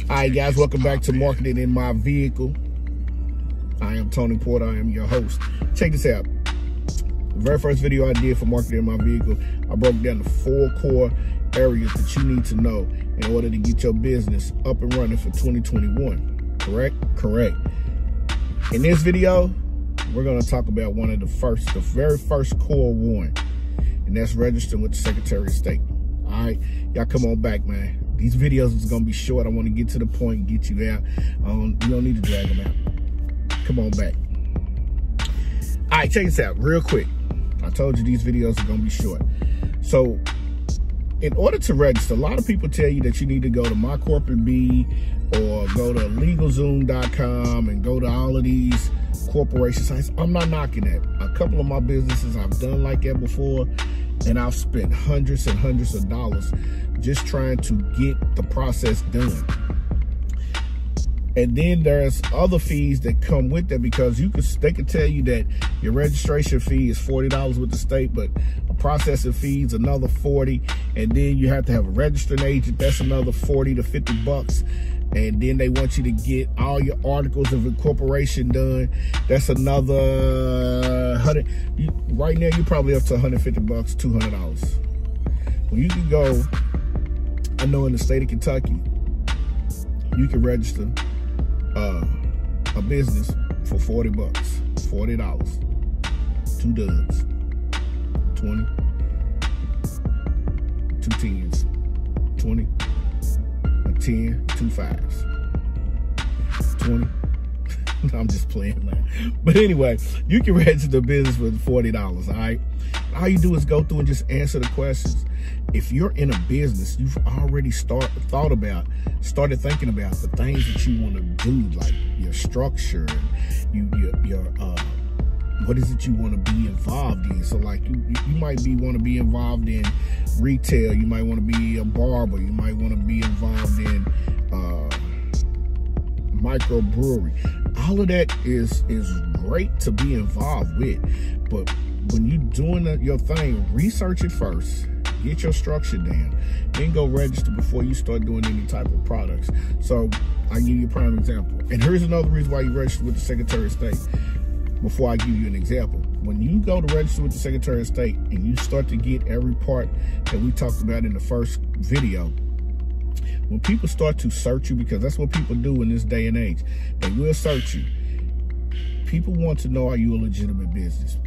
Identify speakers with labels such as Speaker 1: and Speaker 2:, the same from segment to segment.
Speaker 1: Alright guys, welcome back to Marketing in My Vehicle. I am Tony Porter, I am your host. Check this out. The very first video I did for Marketing in My Vehicle, I broke down the 4 core areas that you need to know in order to get your business up and running for 2021. Correct? Correct. In this video, we're going to talk about the very first core one, and that's registering with the Secretary of State. Alright, y'all come on back, man. These videos is gonna be short. I want to get to the point and get you out. You don't need to drag them out. Come on back. All right, check this out real quick. I told you these videos are gonna be short. So, in order to register, a lot of people tell you that you need to go to My Corporate B or go to LegalZoom.com and go to all of these corporation sites. I'm not knocking that. A couple of my businesses I've done like that before, and I've spent hundreds and hundreds of dollars just trying to get the process done. And then there's other fees that come with that, because they could tell you that your registration fee is $40 with the state, but a processing fee is another $40, and then you have to have a registering agent. That's another $40 to $50. And then they want you to get all your articles of incorporation done. That's another $100. Right now, you're probably up to $150, $200. When you can go, I know in the state of Kentucky, you can register a business for $40, $40, 2 dubs, 20, 2 tens, 20, a 10, 2 5s, 20. I'm just playing, man. But anyway, you can register a business for $40, all right? All you do is go through and just answer the questions. If you're in a business, you've already started thinking about the things that you want to do, like your structure, your what is it you want to be involved in. So like you might want to be involved in retail, you might want to be a barber, you might want to be involved in microbrewery. All of that is great to be involved with, but when you're doing your thing, research it first. Get your structure down, then go register before you start doing any type of products. So I'll give you a prime example. And here's another reason why you register with the Secretary of State. Before I give you an example, when you go to register with the Secretary of State and you start to get every part that we talked about in the first video, when people start to search you, because that's what people do in this day and age, they will search you. People want to know, are you a legitimate business?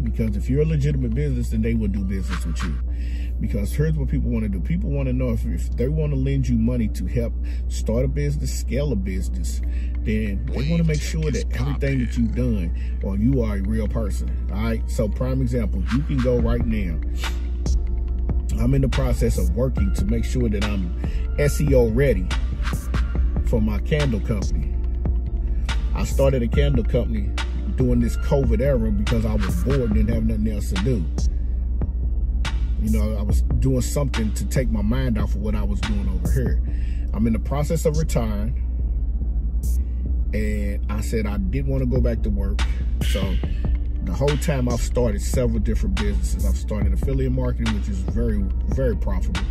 Speaker 1: Because if you're a legitimate business, then they will do business with you. Because here's what people want to do. People want to know if they want to lend you money to help start a business, scale a business, then they want to make sure that everything that you've done, or you are a real person. All right. So prime example, you can go right now. I'm in the process of working to make sure that I'm SEO ready for my candle company. I started a candle company during this COVID era because I was bored and didn't have nothing else to do. You know, I was doing something to take my mind off of what I was doing over here. I'm in the process of retiring, and I said I didn't want to go back to work. So the whole time I've started several different businesses. I've started affiliate marketing, which is very, very profitable.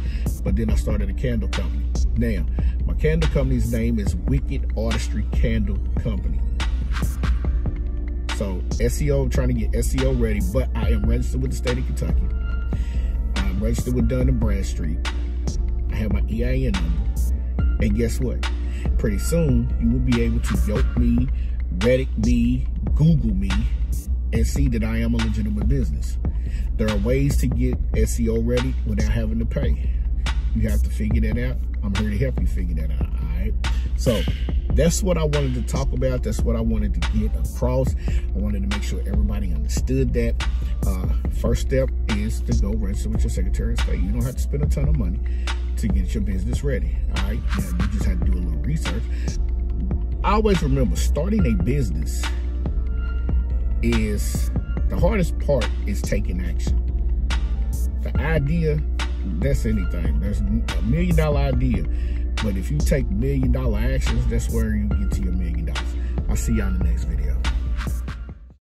Speaker 1: But then I started a candle company. Now, my candle company's name is Wicked Artistry Candle Company. So SEO, trying to get SEO ready, but I am registered with the state of Kentucky. I'm registered with Dun & Bradstreet. I have my EIN number. And guess what? Pretty soon, you will be able to Yelp me, Reddit me, Google me, and see that I am a legitimate business. There are ways to get SEO ready without having to pay. You have to figure that out. I'm here to help you figure that out, all right? So that's what I wanted to talk about. That's what I wanted to get across. I wanted to make sure everybody understood that. First step is to go register with your Secretary of State. You don't have to spend a ton of money to get your business ready, all right? Now, you just have to do a little research. I always remember, starting a business is the hardest part is taking action. The idea, that's anything. There's a $1 million idea, but if you take $1 million actions, that's where you get to your $1 million. I'll see y'all in the next video.